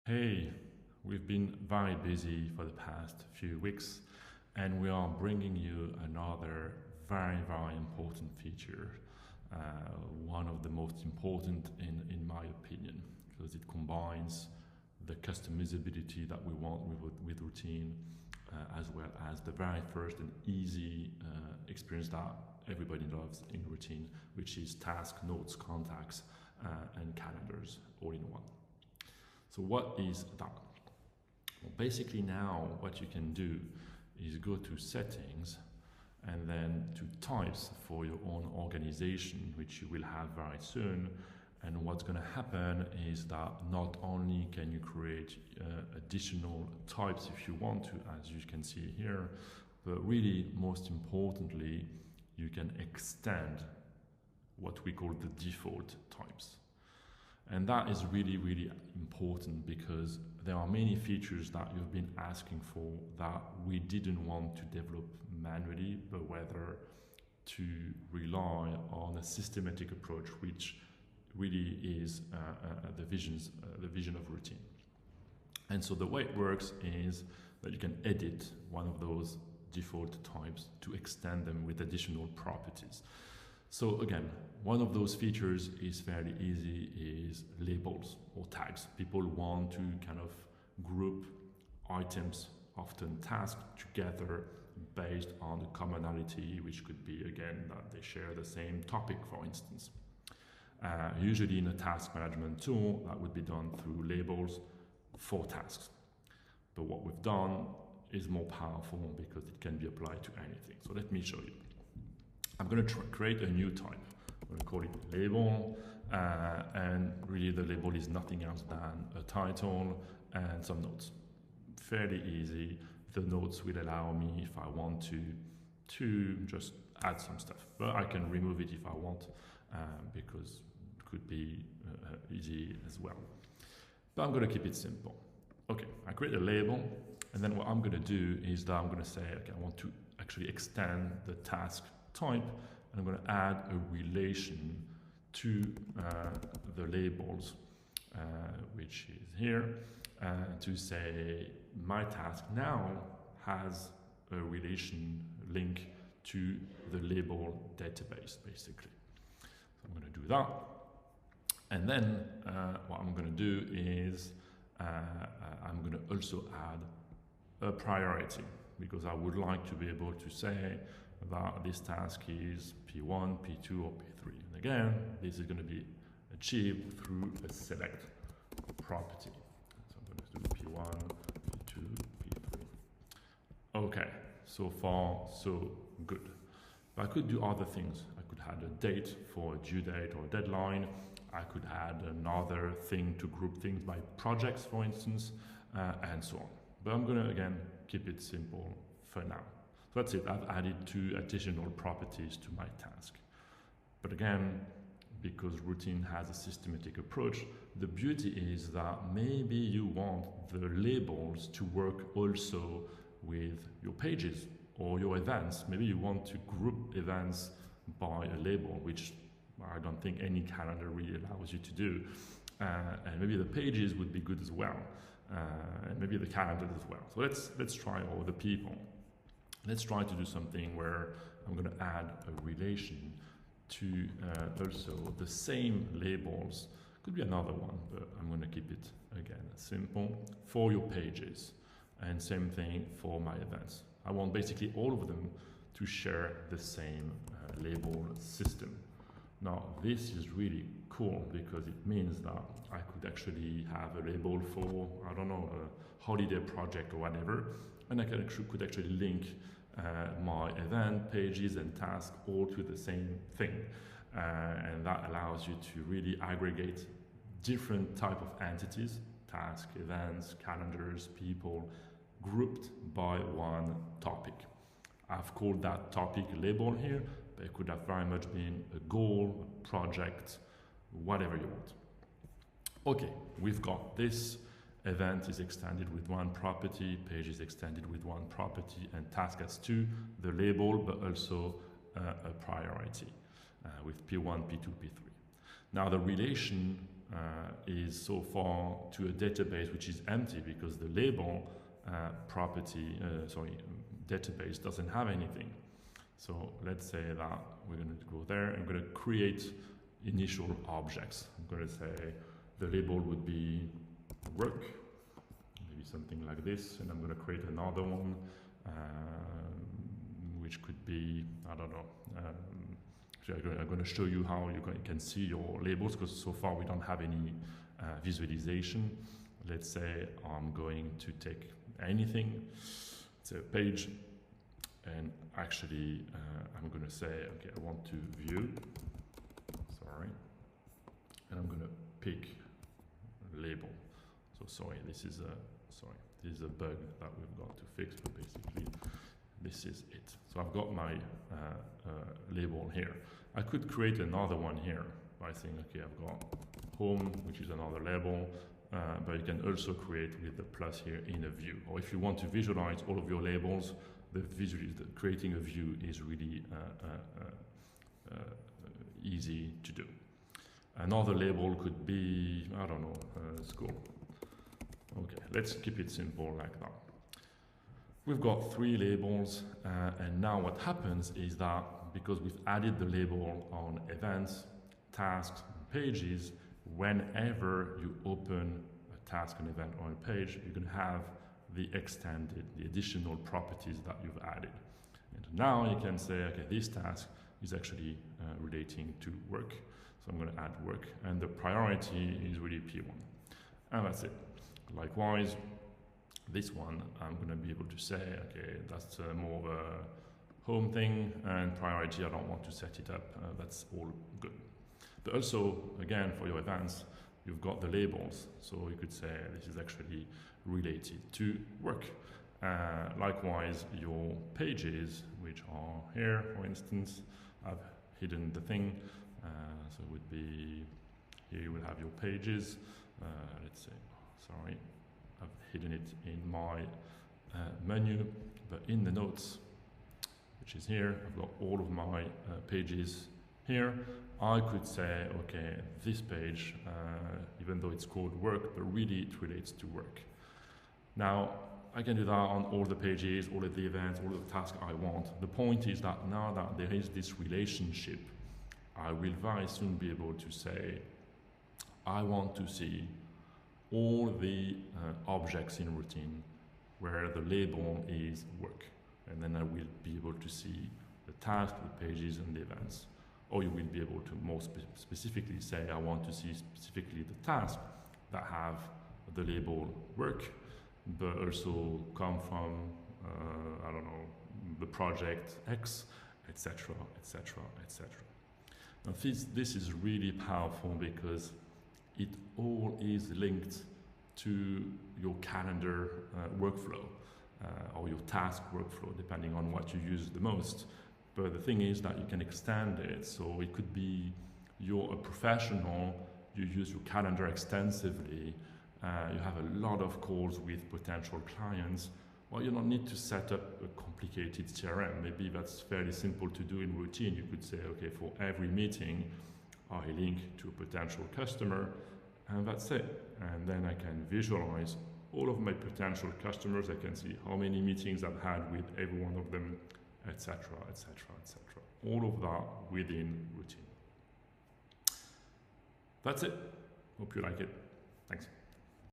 Hey, we've been very busy for the past few weeks, and we are bringing you another very important feature. One of the most important in my opinion, because it combines the customizability that we want with routine, as well as the very first and easy experience that everybody loves in routine, which is task, notes, contacts, and calendars all in one. So what is that? Well, basically now what you can do is go to settings and then to types for your own organization, which you will have very soon. And what's going to happen is that not only can you create additional types if you want to, as you can see here, but really most importantly, you can extend what we call the default types. And that is really important because there are many features that you've been asking for that we didn't want to develop manually, but rather to rely on a systematic approach, which really is the vision of routine. And so the way it works is that you can edit one of those default types to extend them with additional properties. So again, one of those features is fairly easy, is labels or tags. People want to kind of group items, often tasks, together based on the commonality, which could be, again, that they share the same topic, for instance. Usually in a task management tool, that would be done through labels for tasks. But what we've done is more powerful because it can be applied to anything. So let me show you. I'm going to create a new type. I'm going to call it label, and really the label is nothing else than a title and some notes. Fairly easy. The notes will allow me, if I want to just add some stuff. But I can remove it if I want, because it could be easy as well. But I'm going to keep it simple. Okay, I create a label, and then what I'm going to do is that I'm going to say, okay, I want to actually extend the task type, and I'm going to add a relation to the labels, which is here, to say my task now has a relation link to the label database, basically. So I'm going to do that, and then what I'm going to do is I'm going to also add a priority, because I would like to be able to say that this task is P1, P2, or P3. And again, this is going to be achieved through a select property. So I'm going to do P1, P2, P3. Okay, so far so good. But I could do other things. I could add a date for a due date or a deadline. I could add another thing to group things by projects, for instance, and so on. But I'm going to, again, keep it simple for now. So that's it. I've added 2 additional properties to my task. But again, because routine has a systematic approach, the beauty is that maybe you want the labels to work also with your pages or your events. Maybe you want to group events by a label, which I don't think any calendar really allows you to do. And maybe the pages would be good as well. And maybe the calendars as well. So let's try all the people. Let's try to do something where I'm going to add a relation to also the same labels. Could be another one, but I'm going to keep it, again, simple for your pages. And same thing for my events. I want basically all of them to share the same label system. Now, this is really cool because it means that I could actually have a label for, I don't know, a holiday project or whatever, and I could actually link my event, pages, and tasks all to the same thing. And that allows you to really aggregate different type of entities, tasks, events, calendars, people, grouped by one topic. I've called that topic label here, but it could have very much been a goal, a project, whatever you want. Okay, we've got this. Event is extended with one property, page is extended with one property, and task has 2, the label, but also a priority with P1, P2, P3. Now the relation is so far to a database which is empty because the label database doesn't have anything. So let's say that we're going to go there. I'm going to create initial objects. I'm going to say the label would be work, maybe something like this, and I'm going to create another one, which could be, I don't know. I'm going to show you how you can see your labels, because so far we don't have any visualization. Let's say I'm going to take anything, it's a page, and actually I'm going to say, okay, I want to view, and I'm going to pick label. So sorry, this is a bug that we've got to fix, but basically this is it. So I've got my label here. I could create another one here by saying, okay, I've got home, which is another label, but you can also create with the plus here in a view. Or if you want to visualize all of your labels, creating a view is really easy to do. Another label could be, I don't know, school. Okay, let's keep it simple like that. We've got 3 labels, and now what happens is that because we've added the label on events, tasks, and pages, whenever you open a task, an event, or a page, you can have the additional properties that you've added. And now you can say, okay, this task is actually relating to work. So I'm going to add work, and the priority is really P1. And that's it. Likewise, this one, I'm going to be able to say, okay, that's more of a home thing, and priority, I don't want to set it up. That's all good. But also, again, for your events, you've got the labels. So you could say this is actually related to work. Likewise, your pages, which are here, for instance, I've hidden the thing. So it would be, here you will have your pages. Let's say, sorry, I've hidden it in my menu, but in the notes, which is here, I've got all of my pages here. I could say, okay, this page, even though it's called work, but really it relates to work. Now, I can do that on all the pages, all of the events, all of the tasks I want. The point is that now that there is this relationship, I will very soon be able to say, I want to see all the objects in routine where the label is work. And then I will be able to see the tasks, the pages, and the events. Or you will be able to more specifically say, I want to see specifically the tasks that have the label work, but also come from, I don't know, the project X, etc., etc., etc. Now this is really powerful because it all is linked to your calendar workflow or your task workflow, depending on what you use the most. But the thing is that you can extend it, so it could be you're a professional, you use your calendar extensively, you have a lot of calls with potential clients. Well, you don't need to set up a complicated CRM. Maybe that's fairly simple to do in routine. You could say, okay, for every meeting, I link to a potential customer, and that's it. And then I can visualize all of my potential customers. I can see how many meetings I've had with every one of them, etc., etc., etc. All of that within routine. That's it. Hope you like it. Thanks.